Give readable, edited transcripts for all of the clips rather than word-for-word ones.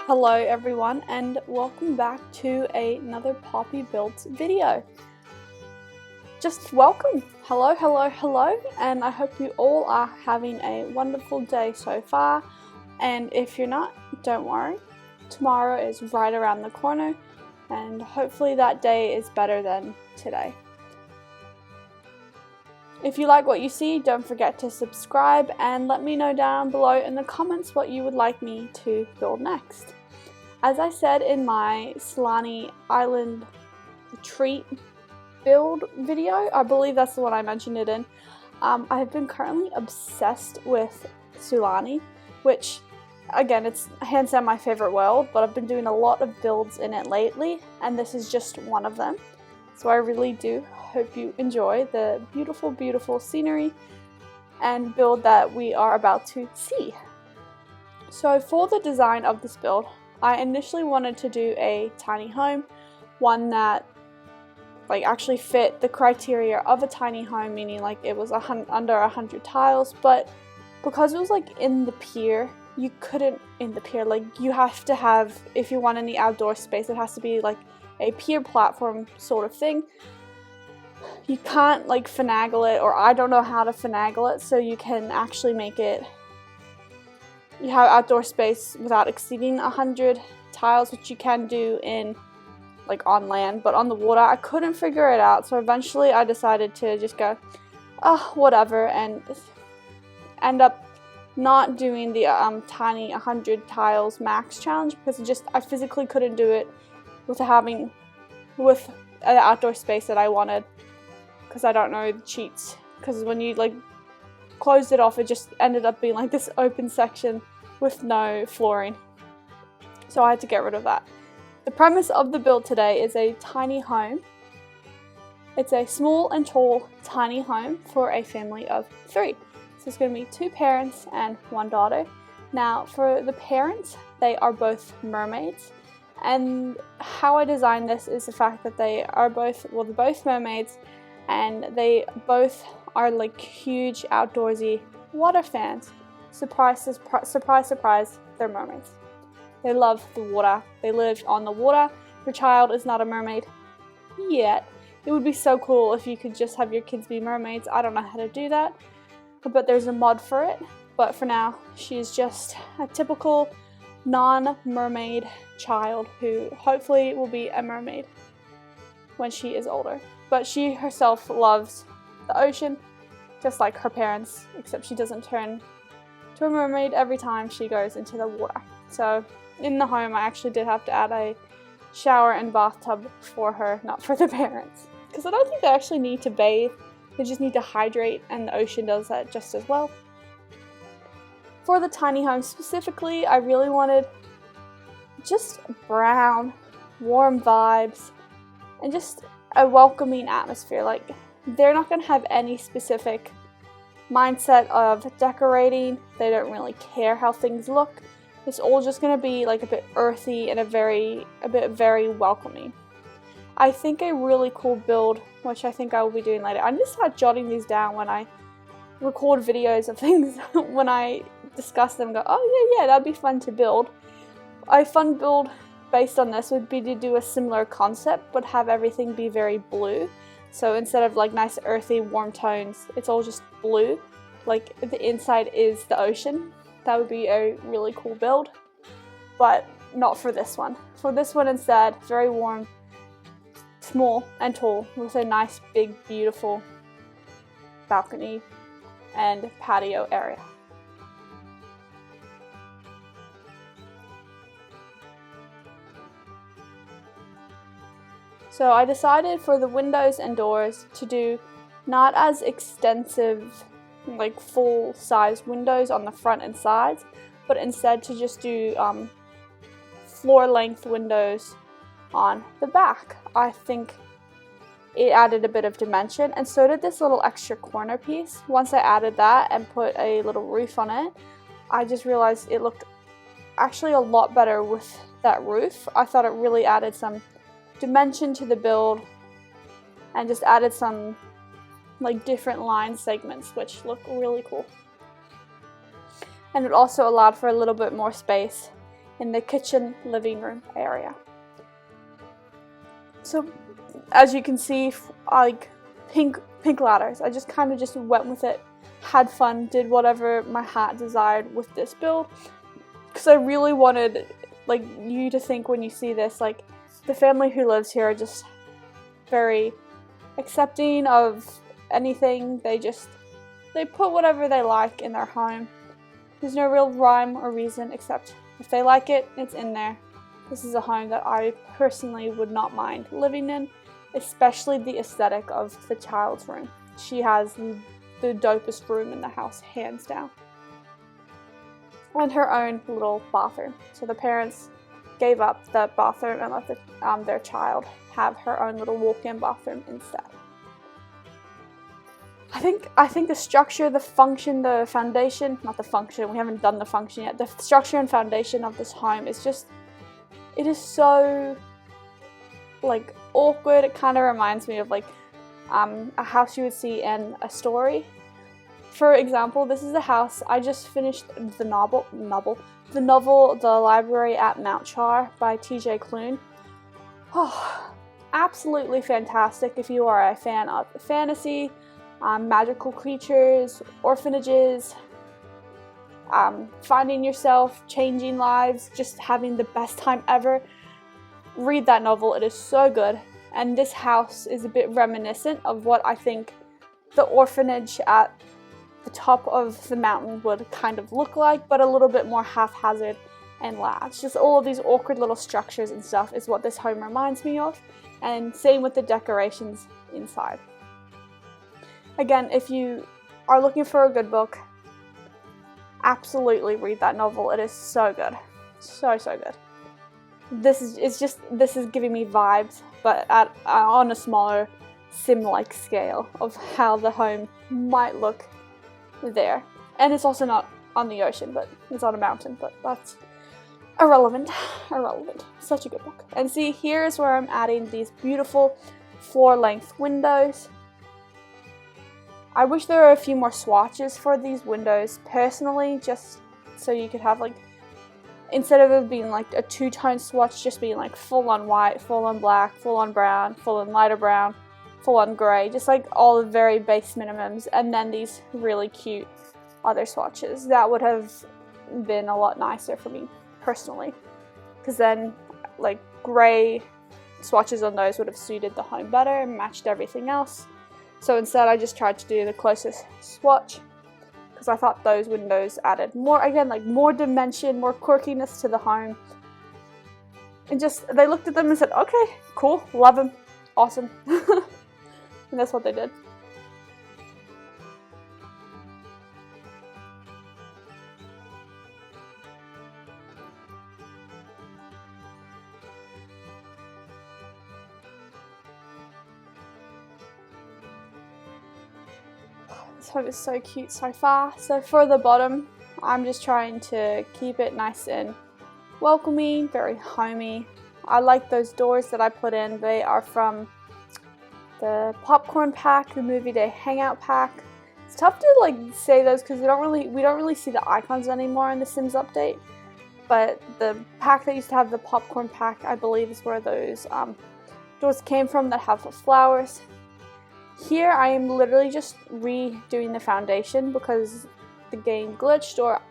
Hello everyone and welcome back to another Poppy Builds video. Just welcome. Hello, and I hope you all are having a wonderful day so far, and if you're not, don't worry. Tomorrow is right around the corner and hopefully that day is better than today. If you like what you see, don't forget to subscribe and let me know down below in the comments what you would like me to build next. As I said in my Sulani Island retreat build video, I believe that's the one I mentioned it in, I have been currently obsessed with Sulani, which again, it's hands down my favorite world, but I've been doing a lot of builds in it lately and this is just one of them. So I really do hope you enjoy the beautiful scenery and build that we are about to see. So for the design of this build, I initially wanted to do a tiny home, one that actually fit the criteria of a tiny home, meaning it was under 100 tiles, but because it was in the pier, you couldn't you have to have, if you want any outdoor space, it has to be a pier platform sort of thing. You can't finagle it, or I don't know how to finagle it, so you can actually make it, you have outdoor space without exceeding 100 tiles, which you can do in on land, but on the water I couldn't figure it out, so eventually I decided to just go, oh, whatever, and end up not doing the tiny 100 tiles max challenge because I physically couldn't do it with an outdoor space that I wanted, because I don't know the cheats, because when you closed it off, it just ended up being this open section with no flooring, so I had to get rid of that. The premise of the build today is a tiny home. It's a small and tall tiny home for a family of 3. So it's going to be 2 parents and 1 daughter. Now for the parents, they are both mermaids, and how I designed this is the fact that they're both mermaids, and they both are huge outdoorsy water fans. Surprise, they're mermaids. They love the water. They live on the water. Your child is not a mermaid yet. It would be so cool if you could just have your kids be mermaids. I don't know how to do that, but there's a mod for it. But for now, she's just a typical non-mermaid child who hopefully will be a mermaid when she is older. But she herself loves the ocean, just like her parents, except she doesn't turn to a mermaid every time she goes into the water. So in the home, I actually did have to add a shower and bathtub for her, not for the parents, because I don't think they actually need to bathe. They just need to hydrate, and the ocean does that just as well. For the tiny home specifically, I really wanted just brown, warm vibes, and just a welcoming atmosphere. They're not going to have any specific mindset of decorating. They don't really care how things look. It's all just going to be a bit earthy and a bit very welcoming. I think a really cool build, which I think I will be doing later. I need to start jotting these down when I record videos of things. When I discuss them, go, oh yeah, that'd be fun to build. A fun build based on this would be to do a similar concept, but have everything be very blue. So instead of nice earthy warm tones, it's all just blue. The inside is the ocean. That would be a really cool build, but not for this one. For this one instead, very warm, small and tall, with a nice big beautiful balcony and patio area. So I decided for the windows and doors to do not as extensive full-size windows on the front and sides, but instead to just do floor-length windows on the back. I think it added a bit of dimension, and so did this little extra corner piece. Once I added that and put a little roof on it, I just realized it looked actually a lot better with that roof. I thought it really added some dimension to the build and just added some different line segments, which look really cool. And it also allowed for a little bit more space in the kitchen living room area. So as you can see, like pink ladders. I just kind of just went with it, had fun, did whatever my heart desired with this build, because I really wanted like you to think when you see this, like the family who lives here are just very accepting of anything. They put whatever they like in their home. There's no real rhyme or reason, except if they like it, it's in there. This is a home that I personally would not mind living in, especially the aesthetic of the child's room. She has the dopest room in the house, hands down. And her own little bathroom. So the parents gave up the bathroom and let their child have her own little walk-in bathroom instead. I think the structure, the function, the foundation, not the function, we haven't done the function yet, the structure and foundation of this home is just, it is so like awkward. It kind of reminds me of like a house you would see in a story. For example, this is a house, I just finished the novel, The Library at Mount Char by T.J. Klune. Oh, absolutely fantastic if you are a fan of fantasy, magical creatures, orphanages, finding yourself, changing lives, just having the best time ever. Read that novel, it is so good. And this house is a bit reminiscent of what I think the orphanage at the top of the mountain would kind of look like, but a little bit more haphazard and large. Just all of these awkward little structures and stuff is what this home reminds me of, and same with the decorations inside. Again, if you are looking for a good book, absolutely read that novel. It is so good. So good. This is giving me vibes, but on a smaller sim-like scale of how the home might look there. And it's also not on the ocean, but it's on a mountain, but that's irrelevant. Such a good book. And see, here's where I'm adding these beautiful floor-length windows. I wish there were a few more swatches for these windows personally, just so you could have like, instead of it being like a two-tone swatch, just being like full-on white, full-on black, full-on brown, full-on lighter brown, full-on grey, just like all the very base minimums, and then these really cute other swatches. That would have been a lot nicer for me personally, because then like grey swatches on those would have suited the home better and matched everything else. So instead I just tried to do the closest swatch, because I thought those windows added more, again, like more dimension, more quirkiness to the home. And just, they looked at them and said, okay, cool, love them, awesome. And that's what they did. This home is so cute so far. So for the bottom, I'm just trying to keep it nice and welcoming, very homey. I like those doors that I put in. They are from the popcorn pack, the movie day hangout pack. It's tough to like say those because we don't really see the icons anymore in the Sims update. But the pack that used to have the popcorn pack, I believe, is where those doors came from that have the flowers. Here I am literally just redoing the foundation because the game glitched, or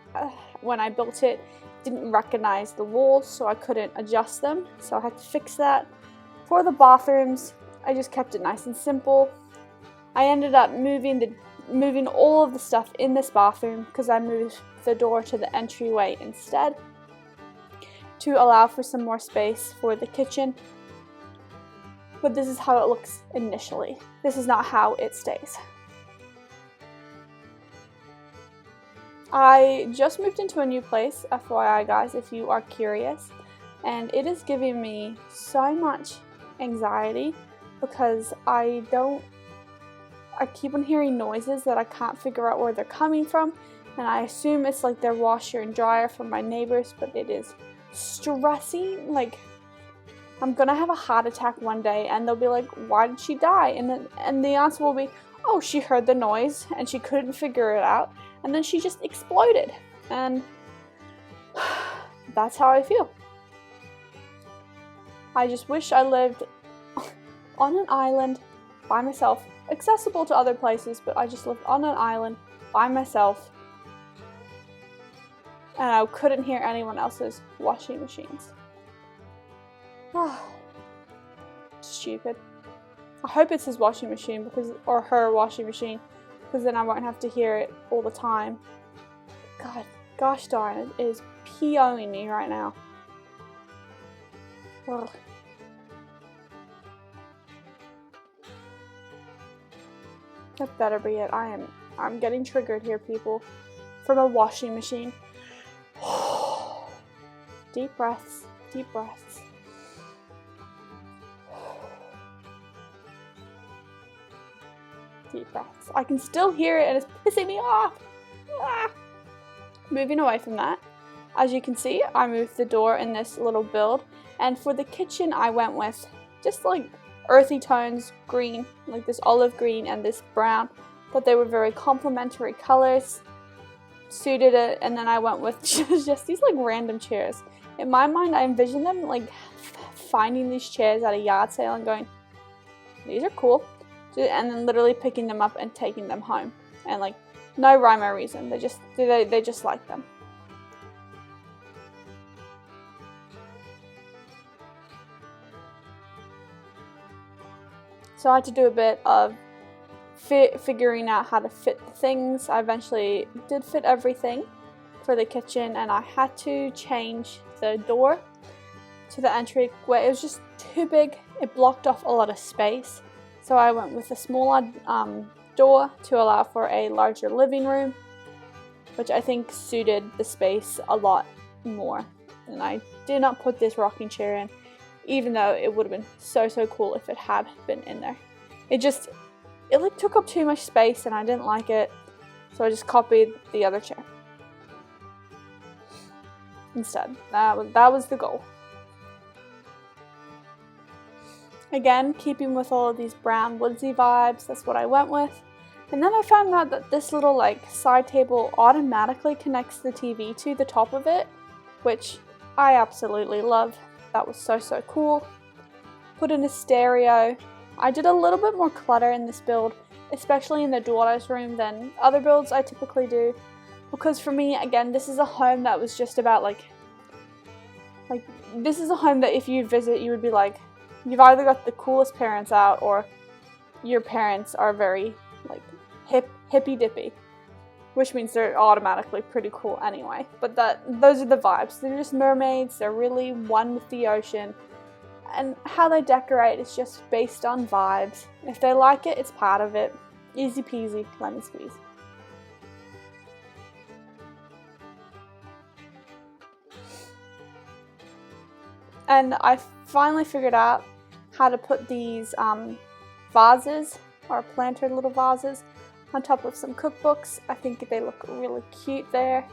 when I built it, didn't recognize the walls, so I couldn't adjust them. So I had to fix that. For the bathrooms, I just kept it nice and simple. I ended up moving all of the stuff in this bathroom because I moved the door to the entryway instead to allow for some more space for the kitchen. But this is how it looks initially. This is not how it stays. I just moved into a new place, FYI guys, if you are curious, and it is giving me so much anxiety because I keep on hearing noises that I can't figure out where they're coming from, and I assume it's like their washer and dryer from my neighbors, but it is stressing. Like, I'm gonna have a heart attack one day and they'll be like, why did she die? And the answer will be, oh, she heard the noise and she couldn't figure it out and then she just exploded. And that's how I feel. I just wish I lived on an island by myself, accessible to other places, but I just lived on an island by myself, and I couldn't hear anyone else's washing machines. Stupid. I hope it's his washing machine or her washing machine, because then I won't have to hear it all the time. God, gosh darn, it is POing me right now. Ugh. That better be it. I'm getting triggered here, people, from a washing machine. Deep breaths, deep breaths. Deep breaths. I can still hear it and it's pissing me off. Ah. Moving away from that, as you can see, I moved the door in this little build, and for the kitchen I went with just like earthy tones, green, like this olive green and this brown. Thought they were very complementary colors, suited it, and then I went with just these like random chairs. In my mind, I envisioned them like finding these chairs at a yard sale and going, these are cool, and then literally picking them up and taking them home, and like no rhyme or reason. They just like them. So I had to do a bit of figuring out how to fit the things. I eventually did fit everything for the kitchen, and I had to change the door to the entryway. It was just too big. It blocked off a lot of space. So I went with a smaller door to allow for a larger living room, which I think suited the space a lot more. And I did not put this rocking chair in, even though it would have been so cool if it had been in there. It like took up too much space and I didn't like it, so I just copied the other chair instead. That was the goal. Again, keeping with all of these brown woodsy vibes, that's what I went with. And then I found out that this little like side table automatically connects the TV to the top of it, which I absolutely love. That was so cool. Put in a stereo. I did a little bit more clutter in this build, especially in the daughter's room, than other builds I typically do. Because for me, again, this is a home that was just about like this is a home that if you visit, you would be like, you've either got the coolest parents out or your parents are very like hippy dippy, which means they're automatically pretty cool anyway. But those are the vibes. They're just mermaids. They're really one with the ocean, and how they decorate is just based on vibes. If they like it, it's part of it. Easy peasy, lemon squeeze. And I finally figured out how to put these vases, or planted little vases, on top of some cookbooks. I think they look really cute there.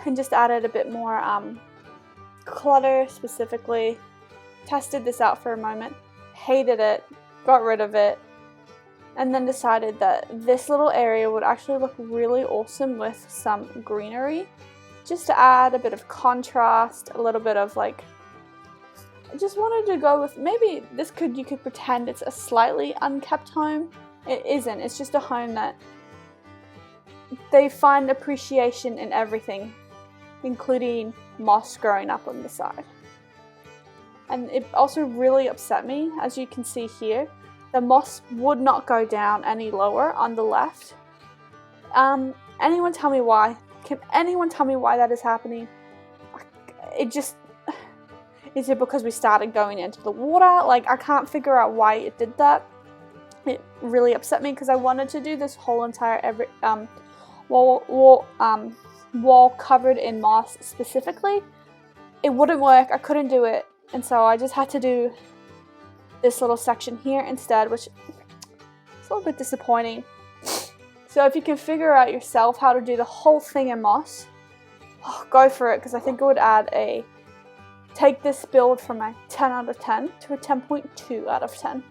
And just added a bit more clutter specifically. Tested this out for a moment, hated it, got rid of it, and then decided that this little area would actually look really awesome with some greenery. Just to add a bit of contrast, a little bit of like, I just wanted to go with, maybe you could pretend it's a slightly unkept home. It isn't, it's just a home that they find appreciation in everything, including moss growing up on the side. And it also really upset me, as you can see here, the moss would not go down any lower on the left. Anyone tell me why? Can anyone tell me why that is happening? Is it because we started going into the water? Like, I can't figure out why it did that. It really upset me because I wanted to do this whole entire wall covered in moss specifically. It wouldn't work. I couldn't do it, and so I just had to do this little section here instead, which is a little bit disappointing. So if you can figure out yourself how to do the whole thing in moss, go for it, because I think it would take this build from a 10 out of 10 to a 10.2 out of 10.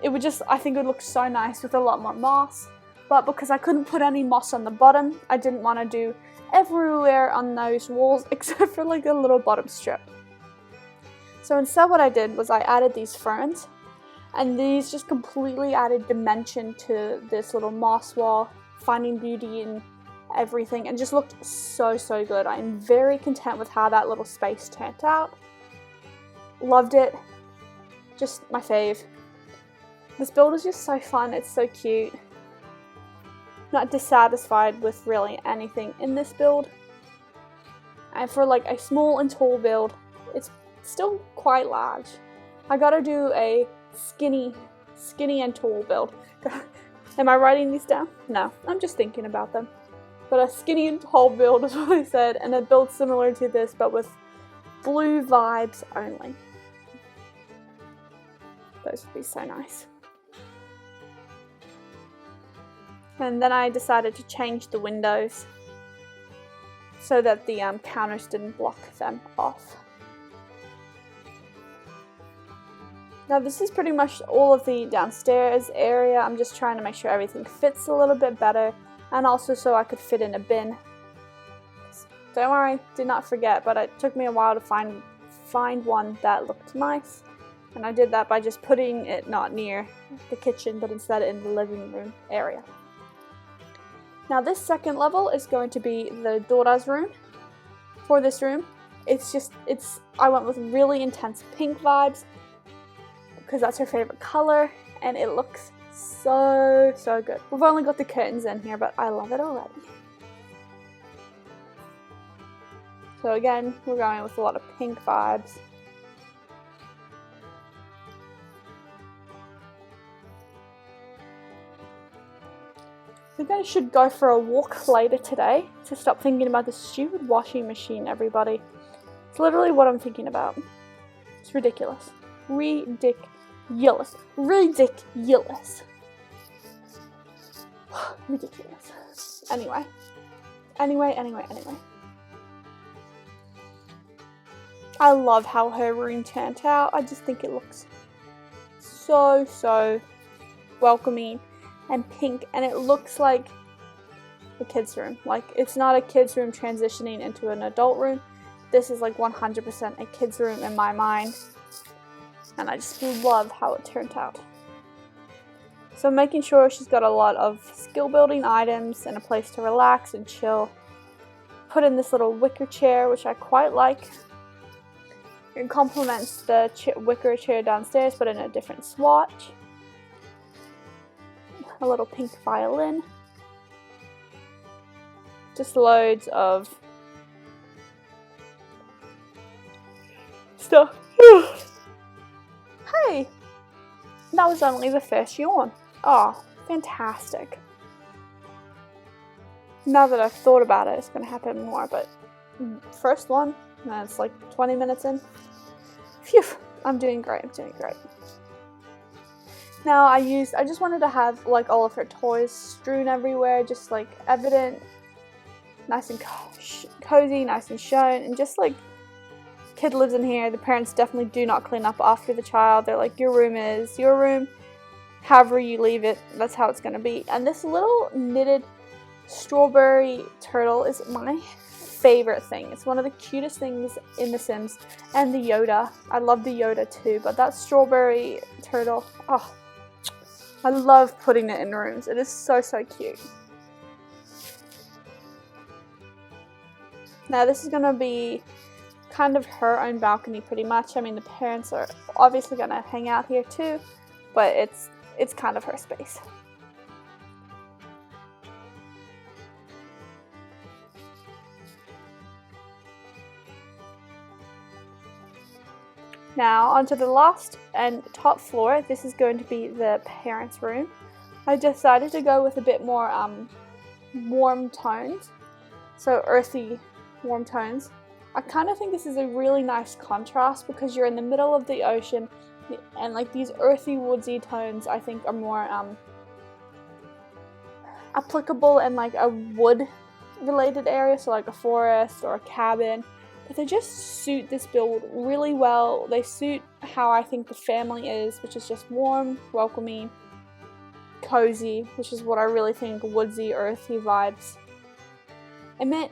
It would I think it would look so nice with a lot more moss, but because I couldn't put any moss on the bottom, I didn't want to do everywhere on those walls except for like a little bottom strip. So instead what I did was I added these ferns, and these just completely added dimension to this little moss wall, finding beauty in everything, and just looked so good. I'm very content with how that little space turned out. Loved it. Just my fave. This build is just so fun, it's so cute. Not dissatisfied with really anything in this build. And for like a small and tall build, it's still quite large. I gotta do a skinny and tall build. Am I writing these down? No, I'm just thinking about them. But a skinny and tall build is what I said, and a build similar to this but with blue vibes only. Those would be so nice. And then I decided to change the windows so that the counters didn't block them off. Now this is pretty much all of the downstairs area. I'm just trying to make sure everything fits a little bit better, and also so I could fit in a bin. Don't worry, did not forget, but it took me a while to find one that looked nice. And I did that by just putting it not near the kitchen, but instead in the living room area. Now this second level is going to be the daughter's room. For this room, I went with really intense pink vibes because that's her favorite color, and it looks so good. We've only got the curtains in here, but I love it already. So again, we're going with a lot of pink vibes. I think I should go for a walk later today to stop thinking about this stupid washing machine, everybody. It's literally what I'm thinking about. It's ridiculous. Ridiculous. Ridiculous. Anyway. I love how her room turned out. I just think it looks so welcoming and pink, and it looks like a kid's room. Like, it's not a kid's room transitioning into an adult room. This is like 100% a kid's room in my mind, and I just love how it turned out. So making sure she's got a lot of skill building items and a place to relax and chill. Put in this little wicker chair, which I quite like. It complements the wicker chair downstairs, but in a different swatch. A little pink violin. Just loads of stuff. Hey! That was only the first yawn. Oh, fantastic. Now that I've thought about it, it's going to happen more, but first one, and it's like 20 minutes in. Phew, I'm doing great. Now I just wanted to have like all of her toys strewn everywhere, just like evident, nice and cozy, nice and shown, and just like kid lives in here. The parents definitely do not clean up after the child. They're like, your room is your room, however you leave it, that's how it's gonna be. And this little knitted strawberry turtle is my favorite thing. It's one of the cutest things in The Sims, and the Yoda. I love the Yoda too, but that strawberry turtle, oh, I love putting it in rooms. It is so cute. Now this is going to be kind of her own balcony pretty much. I mean, the parents are obviously going to hang out here too, but it's kind of her space. Now onto the last and top floor. This is going to be the parents' room. I decided to go with a bit more warm tones, so earthy warm tones. I kind of think this is a really nice contrast because you're in the middle of the ocean, and like these earthy woodsy tones I think are more applicable in like a wood related area, so like a forest or a cabin. But they just suit this build really well. They suit how I think the family is, which is just warm, welcoming, cozy, which is what I really think woodsy, earthy vibes emit,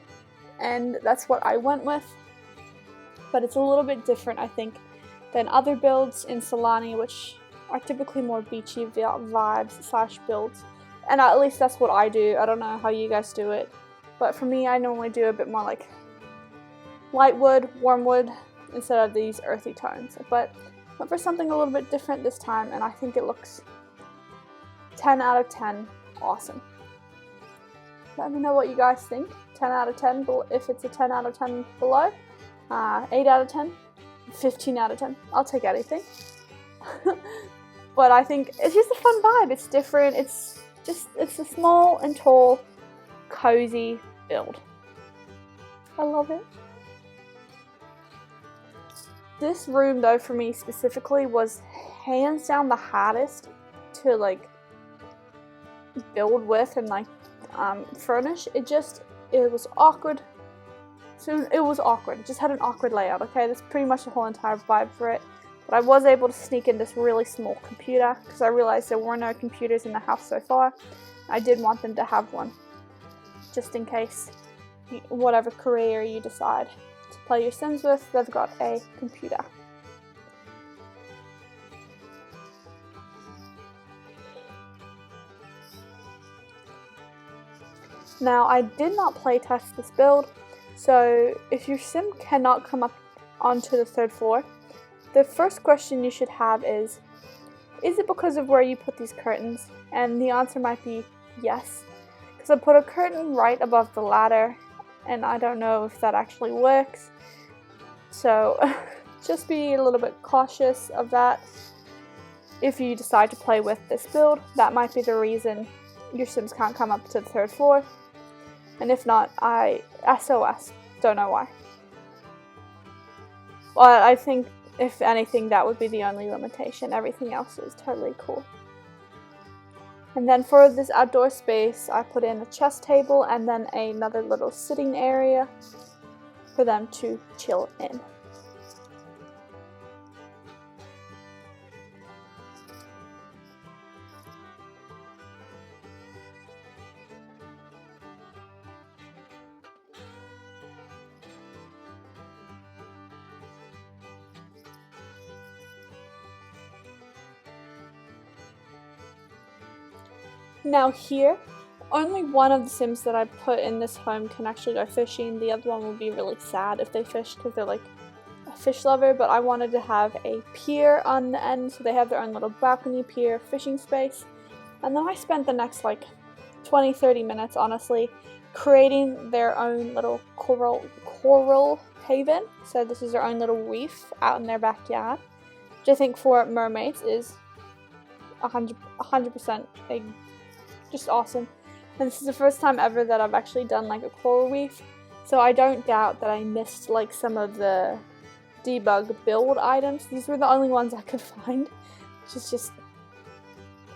and that's what I went with. But it's a little bit different, I think, than other builds in Sulani, which are typically more beachy vibes / builds. And at least that's what I do. I don't know how you guys do it, but for me, I normally do a bit more like light wood, warm wood, instead of these earthy tones. But went for something a little bit different this time, and I think it looks 10 out of 10 awesome. Let me know what you guys think. 10 out of 10 if it's a 10 out of 10 below. 8 out of 10, 15 out of 10. I'll take anything. But I think it's just a fun vibe. It's different. It's a small and tall, cozy build. I love it. This room, though, for me specifically, was hands down the hardest to like build with and like furnish. It was awkward. So it was awkward. It just had an awkward layout, okay? That's pretty much the whole entire vibe for it. But I was able to sneak in this really small computer because I realized there were no computers in the house so far. I did want them to have one, just in case, whatever career you decide to play your Sims with, they've got a computer. Now, I did not playtest this build, so if your Sim cannot come up onto the 3rd floor, the first question you should have is it because of where you put these curtains? And the answer might be yes, because I put a curtain right above the ladder, and I don't know if that actually works, so just be a little bit cautious of that. If you decide to play with this build, that might be the reason your Sims can't come up to the 3rd floor. And if not, SOS. Don't know why. But I think, if anything, that would be the only limitation. Everything else is totally cool. And then for this outdoor space, I put in a chess table and then another little sitting area for them to chill in. Now here, only one of the Sims that I put in this home can actually go fishing. The other one will be really sad if they fish because they're like a fish lover, but I wanted to have a pier on the end, so they have their own little balcony pier fishing space. And then I spent the next like 20-30 minutes, honestly, creating their own little coral haven. So this is their own little reef out in their backyard, which I think for mermaids is 100% just awesome. And this is the first time ever that I've actually done like a coral reef, so I don't doubt that I missed like some of the debug build items. These were the only ones I could find, which is just,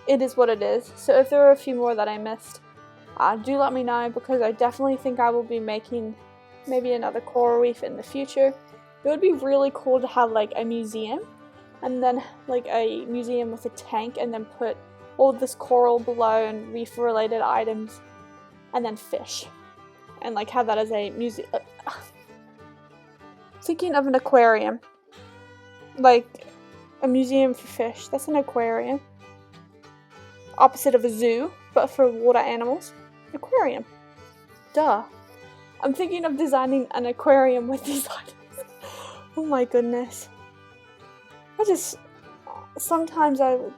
it is what it is. So if there are a few more that I missed, do let me know, because I definitely think I will be making maybe another coral reef in the future. It would be really cool to have like a museum, and then like a museum with a tank, and then put all this coral below and reef related items, and then fish, and like have that as a museum. Thinking of an aquarium, like a museum for fish. That's an aquarium. Opposite of a zoo, but for water animals. Aquarium. Duh. I'm thinking of designing an aquarium with these items. Oh my goodness. Sometimes I'll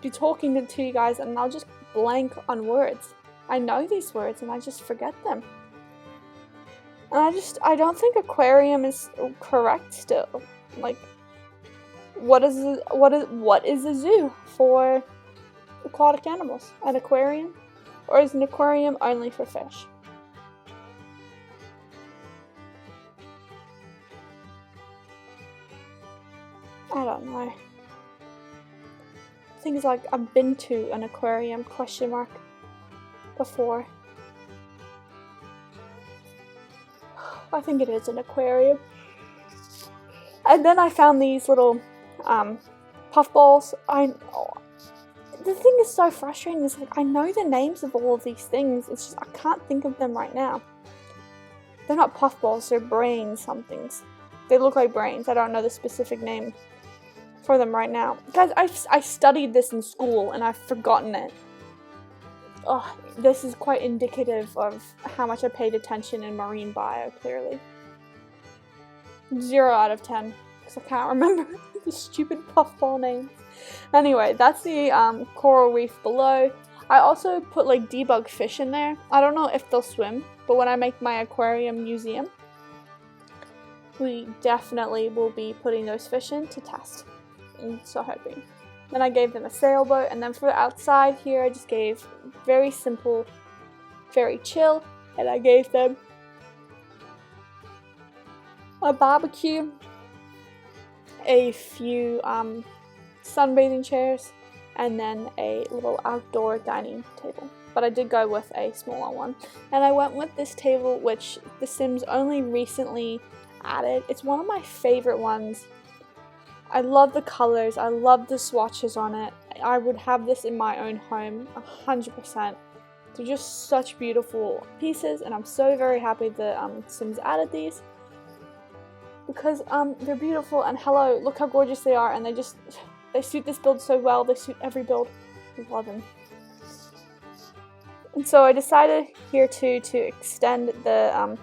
be talking to you guys and I'll just blank on words. I know these words and I just forget them. And I don't think aquarium is correct still. Like, what is a zoo for aquatic animals? An aquarium? Or is an aquarium only for fish? I don't know. Things like I've been to an aquarium ? Before. I think it is an aquarium. And then I found these little puff balls. the thing is so frustrating is like I know the names of all of these things. It's just I can't think of them right now. They're not puffballs, they're brain somethings. They look like brains. I don't know the specific name for them right now. Guys, I studied this in school and I've forgotten it. Oh, this is quite indicative of how much I paid attention in marine bio, clearly. 0 out of 10, because I can't remember the stupid puffball names. Anyway, that's the coral reef below. I also put like debug fish in there. I don't know if they'll swim, but when I make my aquarium museum, we definitely will be putting those fish in to test. I'm so hoping. Then I gave them a sailboat, and then for outside here I just gave very simple, very chill, and I gave them a barbecue, a few sunbathing chairs, and then a little outdoor dining table. But I did go with a smaller one. And I went with this table, which The Sims only recently added. It's one of my favorite ones. I love the colors, I love the swatches on it. I would have this in my own home, 100%. They're just such beautiful pieces, and I'm so very happy that Sims added these. Because they're beautiful, and hello, look how gorgeous they are, and they suit this build so well. They suit every build. I love them. And so I decided here too to extend the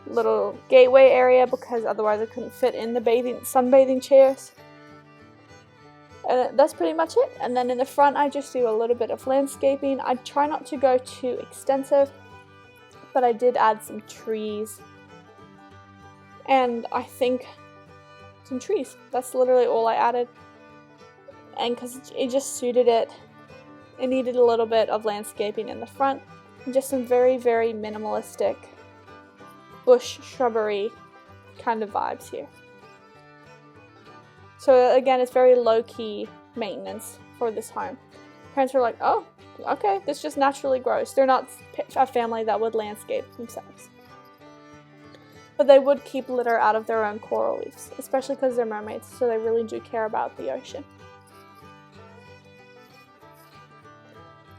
little gateway area, because otherwise I couldn't fit in the sunbathing chairs. And that's pretty much it. And then in the front I just do a little bit of landscaping. I try not to go too extensive, but I did add some trees. And I think some trees. That's literally all I added. And because it just suited it, it needed a little bit of landscaping in the front. And just some very, very minimalistic bush shrubbery kind of vibes here. So again, it's very low-key maintenance for this home. Parents were like, oh, okay, this just naturally grows. They're not a family that would landscape themselves. But they would keep litter out of their own coral reefs, especially because they're mermaids, so they really do care about the ocean.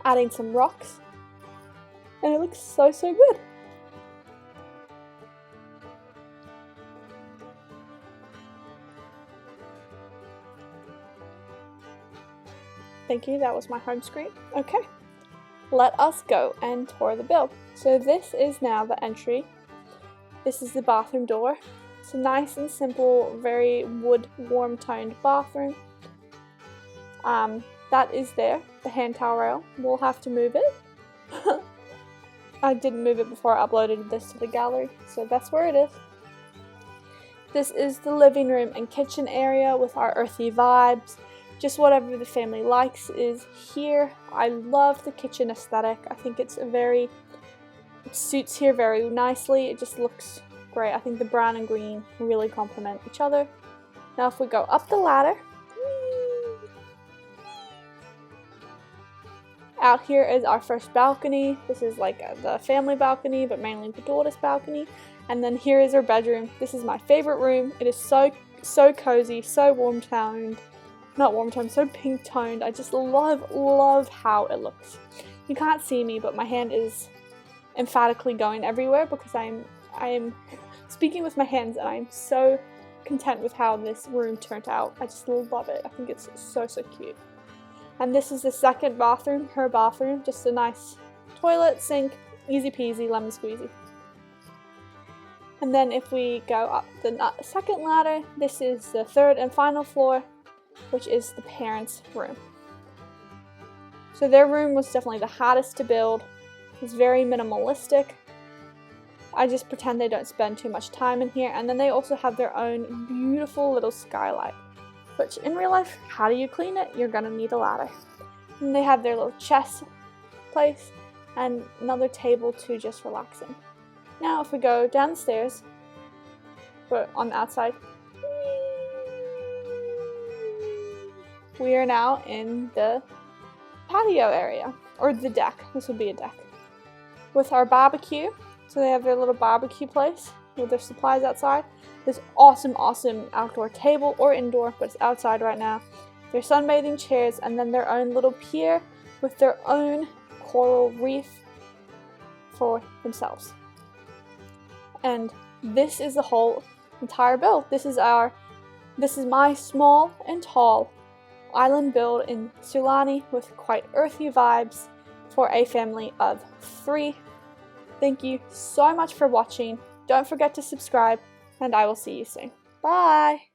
Adding some rocks, and it looks so, so good. Thank you, that was my home screen. Okay, let us go and tour the build. So this is now the entry. This is the bathroom door. It's a nice and simple, very wood, warm-toned bathroom. That is there, the hand towel rail. We'll have to move it. I didn't move it before I uploaded this to the gallery, so that's where it is. This is the living room and kitchen area with our earthy vibes. Just whatever the family likes is here. I love the kitchen aesthetic. I think it suits here very nicely. It just looks great. I think the brown and green really complement each other. Now if we go up the ladder, out here is our first balcony. This is like the family balcony, but mainly the daughter's balcony. And then here is our bedroom. This is my favorite room. It is so cozy, so warm-toned. Not warm-toned, so pink-toned. I just love how it looks. You can't see me, but my hand is emphatically going everywhere because I am speaking with my hands, and I am so content with how this room turned out. I just love it. I think it's so cute. And this is the second bathroom, her bathroom. Just a nice toilet, sink, easy peasy, lemon squeezy. And then if we go up the second ladder, this is the third and final floor, which is the parents' room. So their room was definitely the hardest to build. It's very minimalistic. I just pretend they don't spend too much time in here. And then they also have their own beautiful little skylight, which in real life, how do you clean it? You're gonna need a ladder. And they have their little chess place and another table to just relax in. Now if we go downstairs, but on the outside, we are now in the patio area, or the deck. This would be a deck. With our barbecue. So they have their little barbecue place with their supplies outside. This awesome outdoor table, or indoor, but it's outside right now. their sunbathing chairs, and then their own little pier with their own coral reef for themselves. And this is the whole entire build. This is my small and tall island build in Sulani with quite earthy vibes for a family of 3. Thank you so much for watching. Don't forget to subscribe, and I will see you soon. Bye!